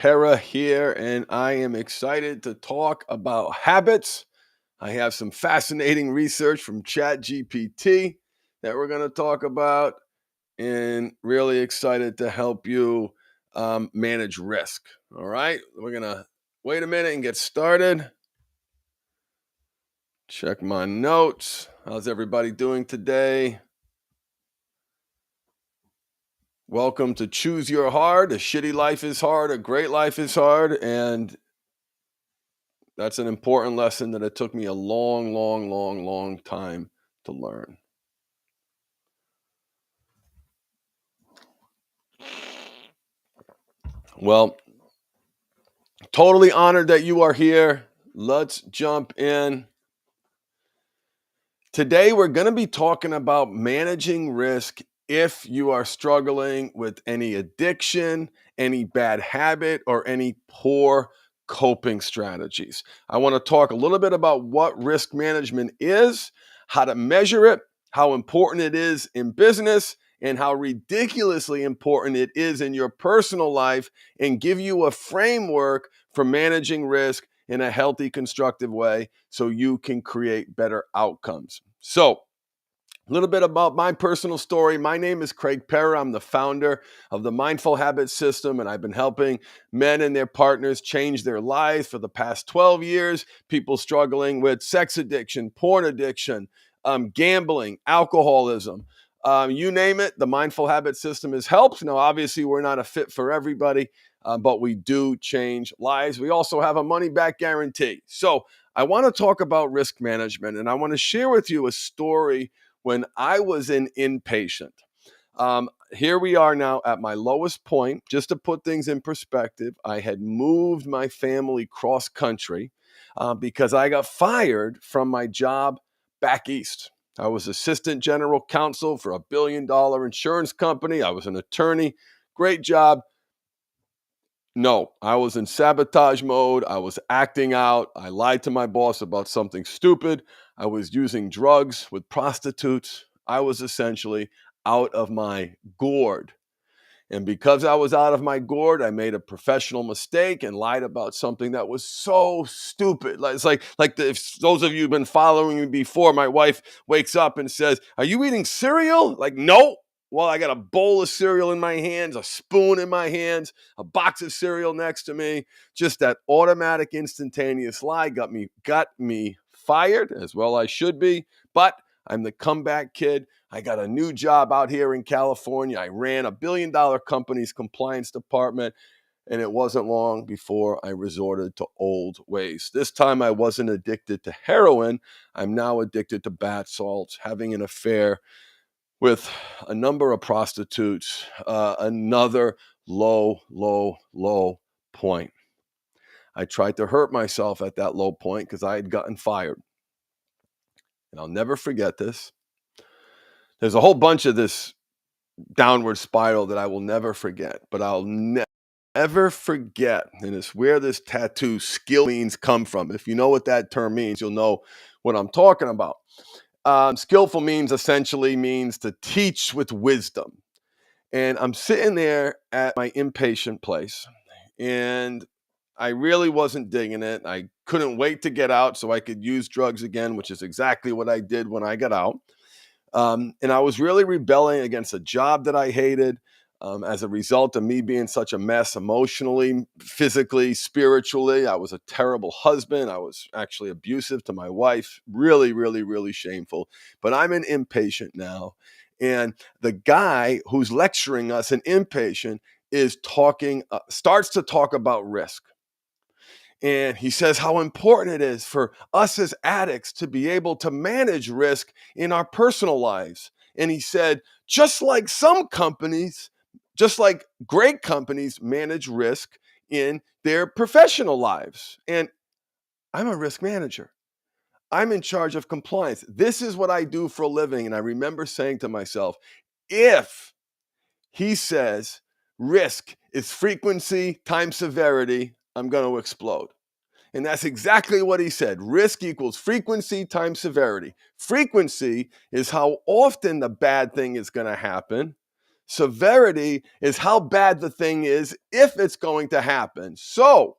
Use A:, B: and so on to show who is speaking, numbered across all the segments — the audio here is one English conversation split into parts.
A: Para here, and I am excited to talk about habits. I have some fascinating research from ChatGPT that we're going to talk about, and really excited to help you manage risk. All right, we're going to wait a minute and get started. Check my notes. How's everybody doing today? Welcome to Choose Your Hard. A shitty life is hard, a great life is hard, and that's an important lesson that it took me a long, long, long, long time to learn. Well, totally honored that you are here. Let's jump in. Today, we're going to be talking about managing risk if you are struggling with any addiction, any bad habit, or any poor coping strategies. I want to talk a little bit about what risk management is, how to measure it, how important it is in business, and how ridiculously important it is in your personal life, and give you a framework for managing risk in a healthy, constructive way so you can create better outcomes. So, a little bit about my personal story. My name is Craig Perra. I'm the founder of the Mindful Habits System, and I've been helping men and their partners change their lives for the past 12 years. People struggling with sex addiction, porn addiction, gambling, alcoholism. You name it, the Mindful Habits System has helped. Now, obviously, we're not a fit for everybody, but we do change lives. We also have a money back guarantee. So, I want to talk about risk management, and I want to share with you a story when I was an inpatient. Here we are now at my lowest point. Just to put things in perspective, I had moved my family cross country because I got fired from my job back east. I was assistant general counsel for $1 billion insurance company. I was an attorney. Great job. No, I was in sabotage mode. I was acting out. I lied to my boss about something stupid. I was using drugs with prostitutes. I was essentially out of my gourd. And because I was out of my gourd, I made a professional mistake and lied about something that was so stupid. If those of you who've been following me before, my wife wakes up and says, "Are you eating cereal?" Like, no. Well, I got a bowl of cereal in my hands, a spoon in my hands, a box of cereal next to me. Just that automatic, instantaneous lie got me fired, as well I should be. But I'm the comeback kid. I got a new job out here in California. I ran a $1 billion company's compliance department, and it wasn't long before I resorted to old ways. This time I wasn't addicted to heroin. I'm now addicted to bath salts, having an affair with a number of prostitutes, another low, low, low point. I tried to hurt myself at that low point because I had gotten fired. And I'll never forget this. There's a whole bunch of this downward spiral that I will never forget, but I'll never forget, and it's where this tattoo skill means come from. If you know what that term means, you'll know what I'm talking about. Skillful means essentially means to teach with wisdom. And I'm sitting there at my inpatient place, and I really wasn't digging it. I couldn't wait to get out so I could use drugs again, which is exactly what I did when I got out. And I was really rebelling against a job that I hated as a result of me being such a mess emotionally, physically, spiritually. I was a terrible husband. I was actually abusive to my wife. Really, really, really shameful. But I'm an inpatient now. And the guy who's lecturing us, an inpatient, is starts to talk about risk. And he says how important it is for us as addicts to be able to manage risk in our personal lives. And he said, just like some companies, just like great companies manage risk in their professional lives. And I'm a risk manager. I'm in charge of compliance. This is what I do for a living. And I remember saying to myself, if he says risk is frequency times severity, I'm going to explode. And that's exactly what he said. Risk equals frequency times severity. Frequency is how often the bad thing is going to happen. Severity is how bad the thing is if it's going to happen. So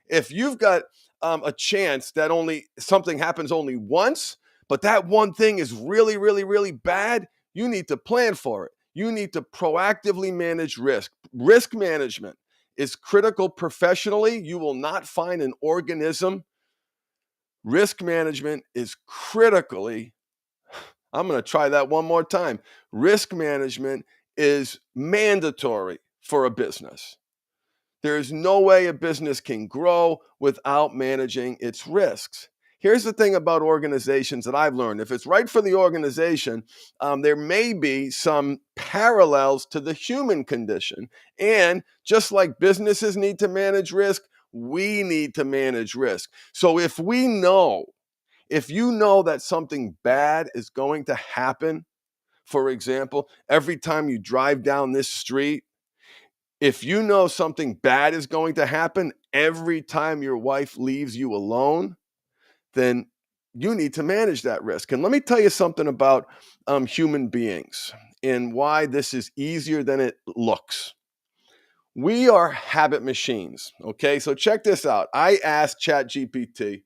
A: if you've got a chance that only something happens only once, but that one thing is really, really, really bad, you need to plan for it. You need to proactively manage risk. Risk management is critical professionally. You will not find an organism. Risk management is critically, I'm going to try that one more time. Risk management is mandatory for a business. There is no way a business can grow without managing its risks. Here's the thing about organizations that I've learned. If it's right for the organization, there may be some parallels to the human condition. And just like businesses need to manage risk, we need to manage risk. So if you know that something bad is going to happen, for example, every time you drive down this street, if you know something bad is going to happen every time your wife leaves you alone, then you need to manage that risk. And let me tell you something about human beings and why this is easier than it looks. We are habit machines. Okay, so check this out. I asked ChatGPT,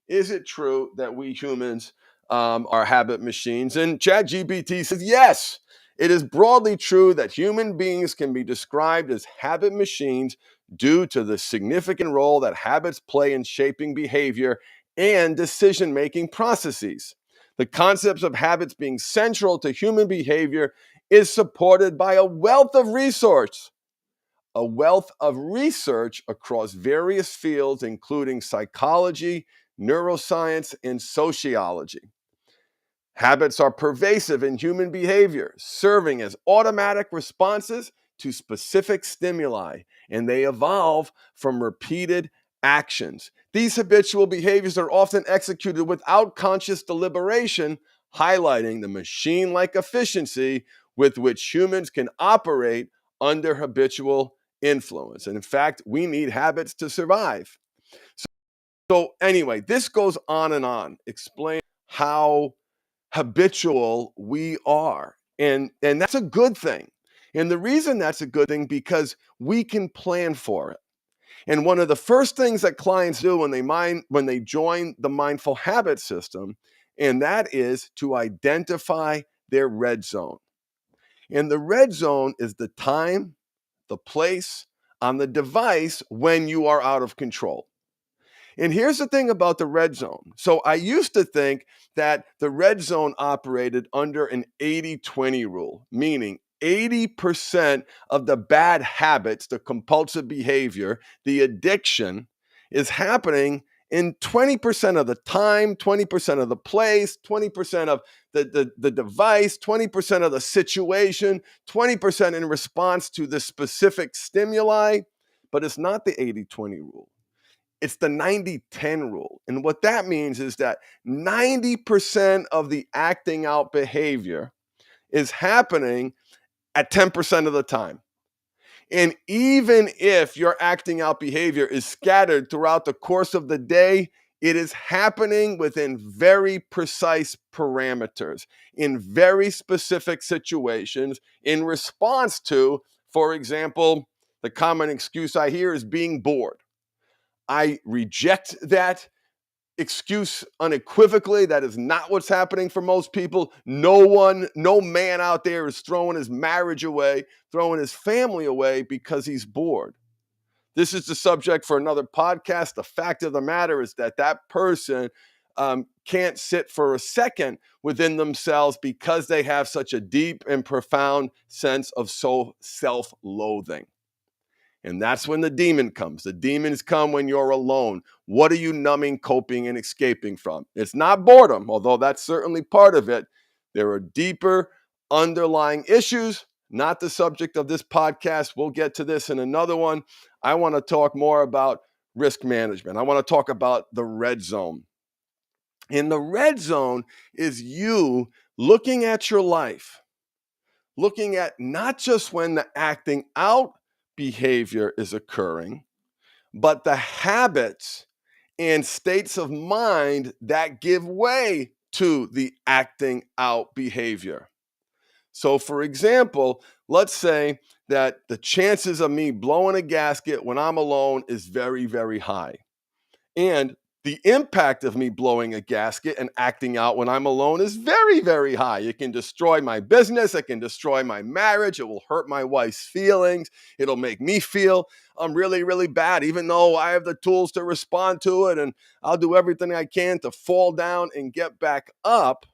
A: is it true that we humans are habit machines? And ChatGPT says yes. It is broadly true that human beings can be described as habit machines due to the significant role that habits play in shaping behavior and decision-making processes. The concepts of habits being central to human behavior is supported by a wealth of research across various fields, including psychology, neuroscience, and sociology. Habits are pervasive in human behavior, serving as automatic responses to specific stimuli, and they evolve from repeated actions. These habitual behaviors are often executed without conscious deliberation, highlighting the machine-like efficiency with which humans can operate under habitual influence. And in fact, we need habits to survive. So anyway, this goes on and on, explain how habitual we are. And that's a good thing. And the reason that's a good thing, because we can plan for it. And one of the first things that clients do when they join the mindful habit system, and that is to identify their red zone. And the red zone is the time, the place on the device when you are out of control. And here's the thing about the red zone. So I used to think that the red zone operated under an 80-20 rule, meaning 80% of the bad habits, the compulsive behavior, the addiction is happening in 20% of the time, 20% of the place, 20% of the device, 20% of the situation, 20% in response to the specific stimuli. But it's not the 80-20 rule. It's the 90-10 rule. And what that means is that 90% of the acting out behavior is happening at 10% of the time. And even if your acting out behavior is scattered throughout the course of the day, it is happening within very precise parameters, in very specific situations, in response to, for example, the common excuse I hear is being bored. I reject that excuse unequivocally. That is not what's happening for most people. No man out there is throwing his marriage away, throwing his family away because he's bored. This is the subject for another podcast. The fact of the matter is that person can't sit for a second within themselves because they have such a deep and profound sense of self-loathing. And that's when the demon comes. The demons come when you're alone. What are you numbing, coping, and escaping from? It's not boredom, although that's certainly part of it. There are deeper underlying issues, not the subject of this podcast. We'll get to this in another one. I want to talk more about risk management. I want to talk about the red zone. And the red zone is you looking at your life, looking at not just when the acting out behavior is occurring, but the habits and states of mind that give way to the acting out behavior. So, for example, let's say that the chances of me blowing a gasket when I'm alone is very, very high. And the impact of me blowing a gasket and acting out when I'm alone is very, very high. It can destroy my business. It can destroy my marriage. It will hurt my wife's feelings. It'll make me feel really, really bad, even though I have the tools to respond to it and I'll do everything I can to fall down and get back up.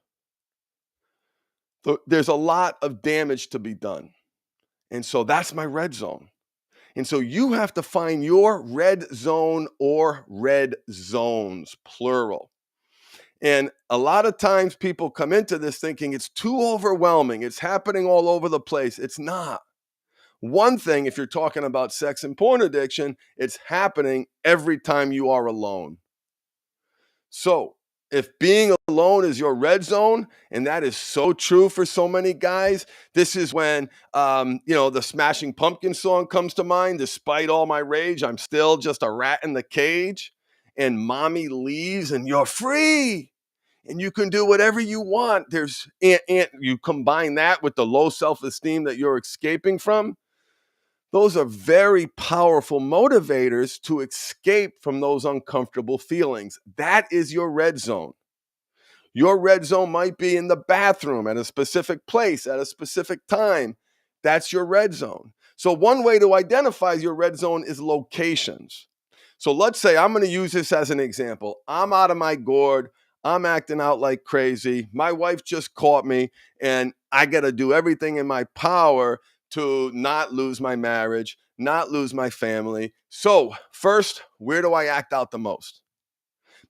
A: So there's a lot of damage to be done. And so that's my red zone. And so you have to find your red zone or red zones, plural. And a lot of times people come into this thinking it's too overwhelming. It's happening all over the place. It's not. One thing, if you're talking about sex and porn addiction, it's happening every time you are alone. So if being alone is your red zone, and that is so true for so many guys, this is when, the Smashing Pumpkins song comes to mind. Despite all my rage, I'm still just a rat in the cage. And mommy leaves, and you're free, and you can do whatever you want. And you combine that with the low self-esteem that you're escaping from. Those are very powerful motivators to escape from those uncomfortable feelings. That is your red zone. Your red zone might be in the bathroom at a specific place at a specific time. That's your red zone. So one way to identify your red zone is locations. So let's say I'm going to use this as an example. I'm out of my gourd. I'm acting out like crazy. My wife just caught me, and I got to do everything in my power to not lose my marriage, not lose my family. So first, where do I act out the most?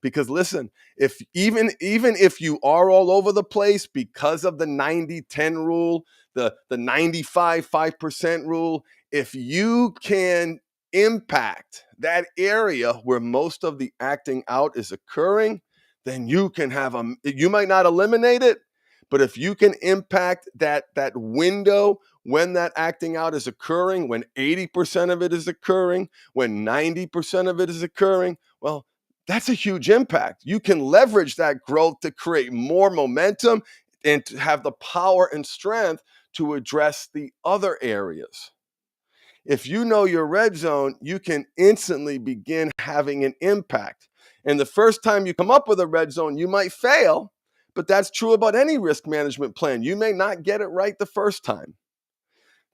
A: Because listen, if even if you are all over the place because of the 90-10 rule, the 95-5% rule, if you can impact that area where most of the acting out is occurring, then you can you might not eliminate it, but if you can impact that window when that acting out is occurring, when 80% of it is occurring, when 90% of it is occurring, well, that's a huge impact. You can leverage that growth to create more momentum and to have the power and strength to address the other areas. If you know your red zone, you can instantly begin having an impact. And the first time you come up with a red zone, you might fail, but that's true about any risk management plan. You may not get it right the first time.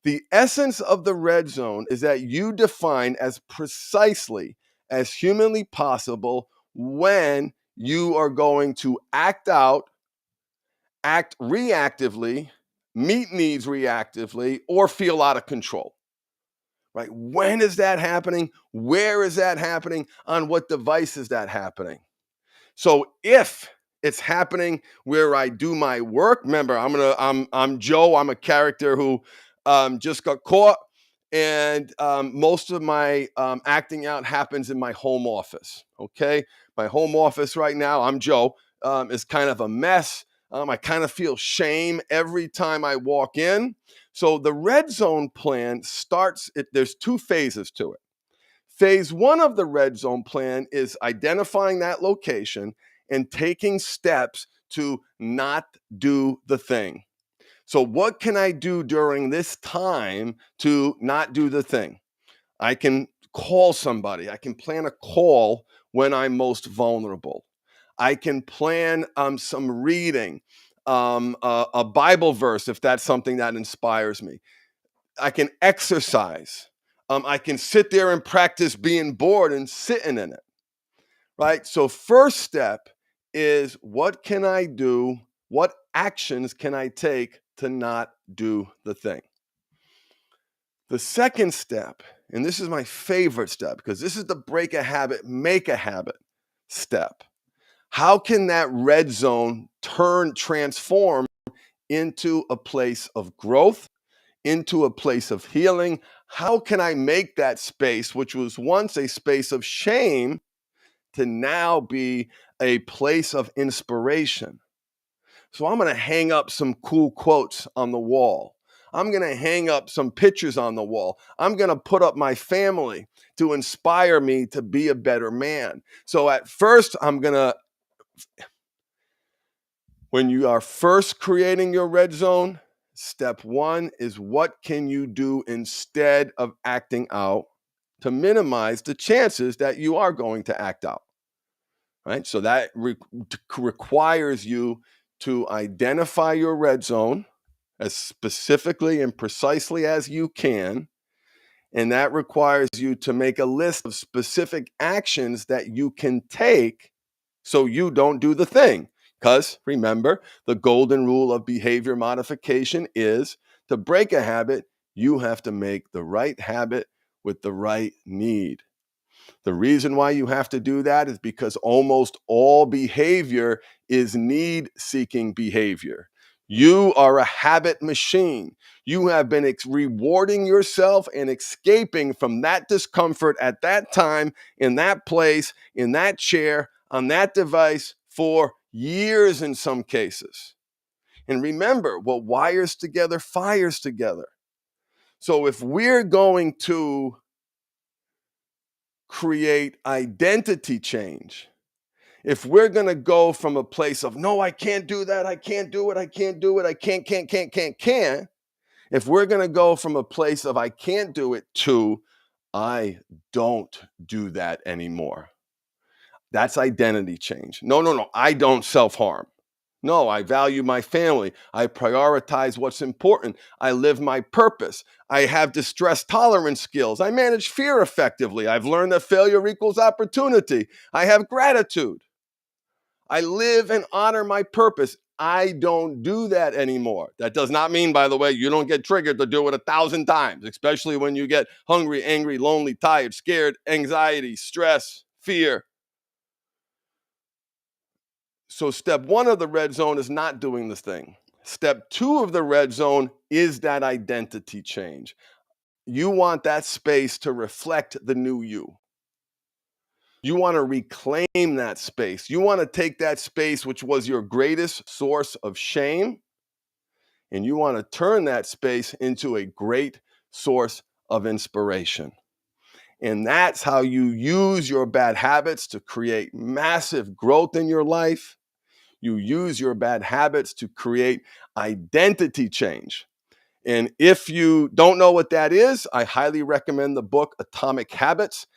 A: The essence of the red zone is that you define as precisely as humanly possible when you are going to act out, act reactively, meet needs reactively, or feel out of control. Right? When is that happening? Where is that happening? On what device is that happening? So if it's happening where I do my work, remember, I'm Joe. I'm a character who just got caught, and most of my acting out happens in my home office. Okay, my home office right now, I'm Joe, is kind of a mess. I kind of feel shame every time I walk in. So the red zone plan starts. There's two phases to it. Phase one of the red zone plan is identifying that location and taking steps to not do the thing. So, what can I do during this time to not do the thing? I can call somebody, I can plan a call when I'm most vulnerable. I can plan some reading, a Bible verse if that's something that inspires me. I can exercise. I can sit there and practice being bored and sitting in it, right? So first step is, what can I do? What actions can I take to not do the thing? The second step, and this is my favorite step because this is the break a habit, make a habit step. How can that red zone transform into a place of growth, into a place of healing? How can I make that space, which was once a space of shame, to now be a place of inspiration? So I'm going to hang up some cool quotes on the wall. I'm going to hang up some pictures on the wall. I'm going to put up my family to inspire me to be a better man. So at first, when you are first creating your red zone, Step one is what can you do instead of acting out to minimize the chances that you are going to act out, right? So that requires you to identify your red zone as specifically and precisely as you can. And that requires you to make a list of specific actions that you can take so you don't do the thing. Because remember, the golden rule of behavior modification is to break a habit, you have to make the right habit with the right need. The reason why you have to do that is because almost all behavior is need-seeking behavior. You are a habit machine. You have been rewarding yourself and escaping from that discomfort at that time, in that place, in that chair, on that device for years in some cases. And remember, what wires together fires together. So if we're going to create identity change, if we're going to go from a place of, no, I can't do that, I can't do it, I can't do it, I can't, if we're going to go from a place of I can't do it to I don't do that anymore, that's identity change. No, I don't self-harm. No, I value my family. I prioritize what's important. I live my purpose. I have distress tolerance skills. I manage fear effectively. I've learned that failure equals opportunity. I have gratitude. I live and honor my purpose. I don't do that anymore. That does not mean, by the way, you don't get triggered to do it 1,000 times, especially when you get hungry, angry, lonely, tired, scared, anxiety, stress, fear. So step one of the red zone is not doing this thing. Step two of the red zone is that identity change. You want that space to reflect the new you. You want to reclaim that space. You want to take that space, which was your greatest source of shame, and you want to turn that space into a great source of inspiration. And that's how you use your bad habits to create massive growth in your life. You use your bad habits to create identity change. And if you don't know what that is, I highly recommend the book Atomic Habits.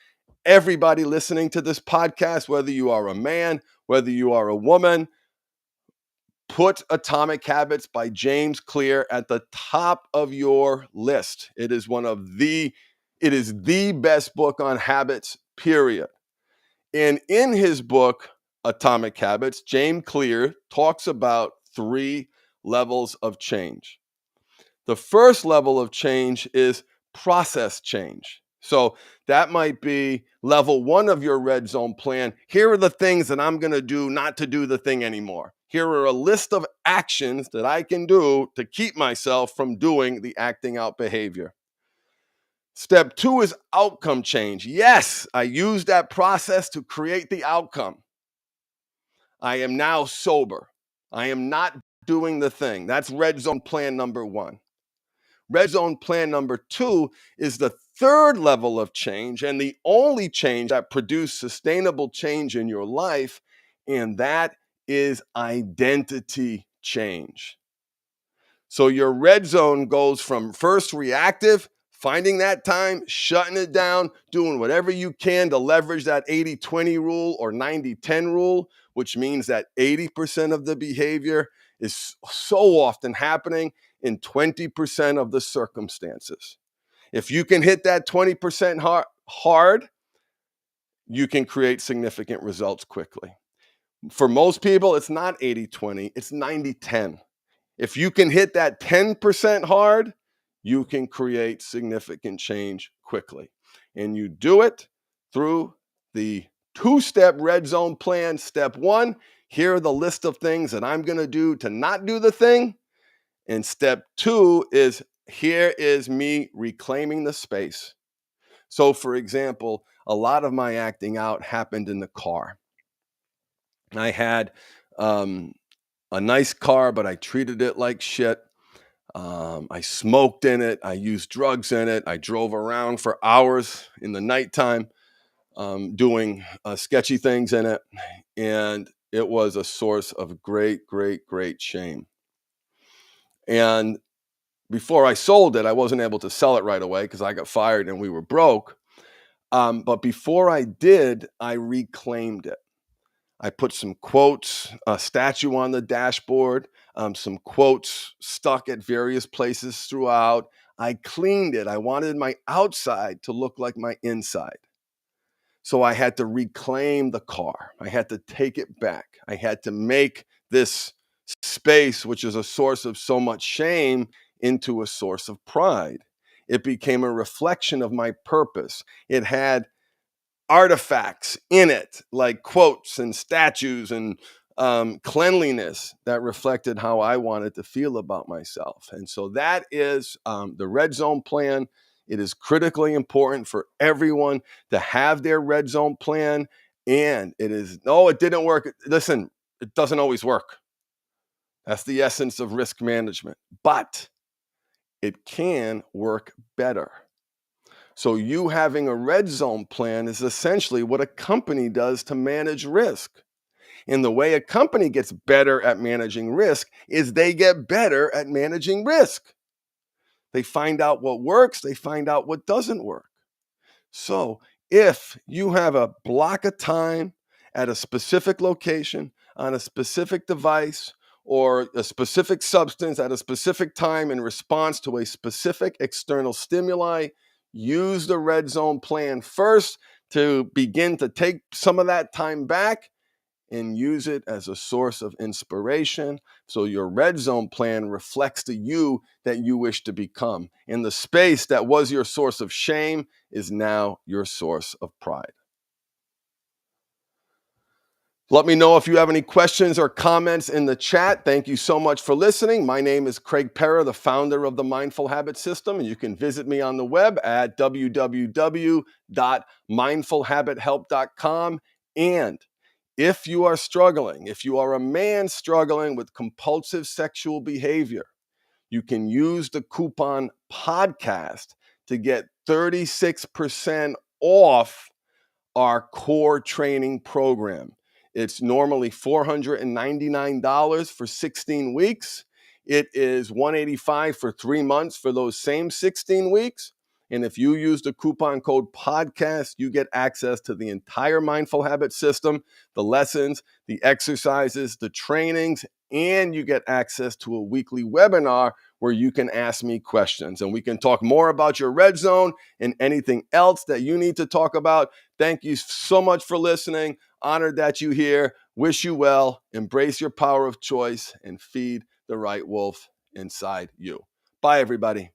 A: Everybody listening to this podcast, whether you are a man, whether you are a woman, put Atomic Habits by James Clear at the top of your list. It is the best book on habits, period. And in his book, Atomic Habits, James Clear talks about 3 levels of change. The first level of change is process change. So that might be level 1 of your red zone plan. Here are the things that I'm going to do not to do the thing anymore. Here are a list of actions that I can do to keep myself from doing the acting out behavior. Step 2 is outcome change. Yes, I use that process to create the outcome. I am now sober. I am not doing the thing. That's red zone plan number 1. Red zone plan number 2 is the third level of change and the only change that produces sustainable change in your life, and that is identity change. So your red zone goes from first reactive, finding that time, shutting it down, doing whatever you can to leverage that 80-20 rule or 90-10 rule, which means that 80% of the behavior is so often happening in 20% of the circumstances. If you can hit that 20% hard, you can create significant results quickly. For most people, it's not 80-20, it's 90-10. If you can hit that 10% hard, you can create significant change quickly. And you do it through the 2-step red zone plan. Step 1, here are the list of things that I'm going to do to not do the thing. And step 2 is, here is me reclaiming the space. So for example, a lot of my acting out happened in the car. I had a nice car, but I treated it like shit. I smoked in it. I used drugs in it. I drove around for hours in the nighttime doing sketchy things in it. And it was a source of great shame. And before I sold it, I wasn't able to sell it right away because I got fired and we were broke. But before I did, I reclaimed it. I put some quotes, a statue on the dashboard, some quotes stuck at various places throughout. I cleaned it. I wanted my outside to look like my inside. So I had to reclaim the car. I had to take it back. I had to make this space, which is a source of so much shame, into a source of pride. It became a reflection of my purpose. It had artifacts in it, like quotes and statues and cleanliness that reflected how I wanted to feel about myself. And so that is the red zone plan. It is critically important for everyone to have their red zone plan. And it is, no, it didn't work. Listen, it doesn't always work. That's the essence of risk management, but it can work better. So you having a red zone plan is essentially what a company does to manage risk. And the way a company gets better at managing risk is they get better at managing risk. They find out what works, they find out what doesn't work. So if you have a block of time at a specific location on a specific device or a specific substance at a specific time in response to a specific external stimuli, use the red zone plan first to begin to take some of that time back and use it as a source of inspiration. So your red zone plan reflects the you that you wish to become. And the space that was your source of shame is now your source of pride. Let me know if you have any questions or comments in the chat. Thank you so much for listening. My name is Craig Pera, the founder of the Mindful Habit System, and you can visit me on the web at www.mindfulhabithelp.com. And if you are struggling, if you are a man struggling with compulsive sexual behavior, you can use the coupon podcast to get 36% off our core training program. It's normally $499 for 16 weeks. It is $185 for 3 months for those same 16 weeks. And if you use the coupon code podcast, you get access to the entire Mindful Habit System, the lessons, the exercises, the trainings, and you get access to a weekly webinar where you can ask me questions. And we can talk more about your red zone and anything else that you need to talk about. Thank you so much for listening. Honored that you're here. Wish you well. Embrace your power of choice and feed the right wolf inside you. Bye, everybody.